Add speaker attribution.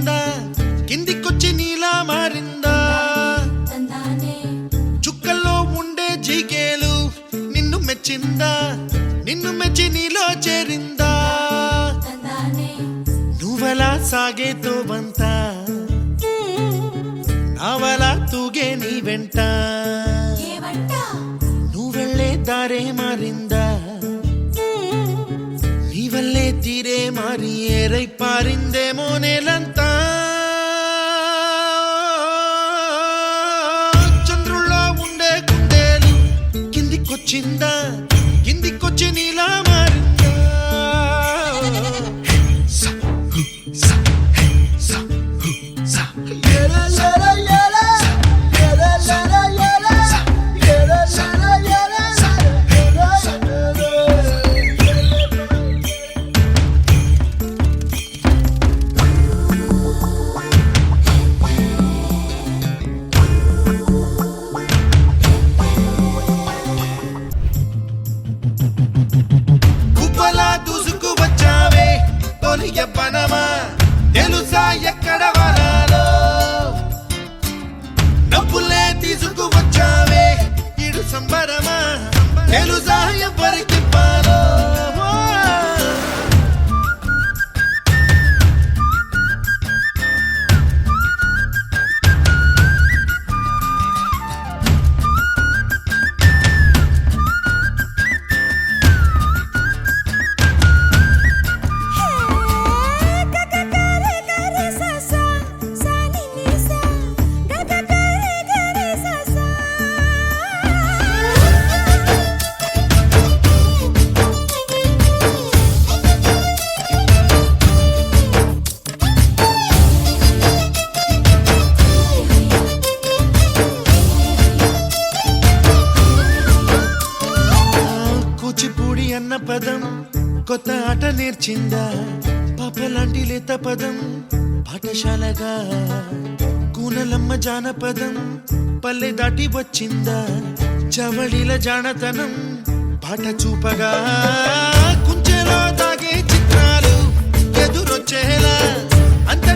Speaker 1: వచ్చిందా కిందికొచ్చి నీలా మారిందా చుక్కల్లో ఉండే జీకేలు నిన్ను మెచ్చిందా నిన్ను మెచ్చి నీలో చేరిందా నువ్వలా సాగేతో బంత నావలా తూగే నీ వెంట నువ్వెళ్ళే దారే మారిందా నీవల్లే తీరే మారి ఏరై పారిందేమో నేలంతా చంద్రుల్లో ఉండే కుందేలు కిందికొచ్చిందా కిందికొచ్చి నీలా మారిందా పనమా తెలుసా ఎక్కడ వరాలో డబ్బులే తీసుకువచ్చావే ఇడు సంబరమా తెలుసా ఎవరికి పాలో కూచిపూడి అన్న పదం కొత్త ఆట నేర్చిందా పాపలాంటి లేత పదం పాఠశాలగా కూనలమ్మ జానపదం పల్లె దాటి వచ్చిందా చవడిల జానతనం పాట చూపగా కుంచెలో దాగే చిత్రాలు ఎదురొచ్చేలా అంత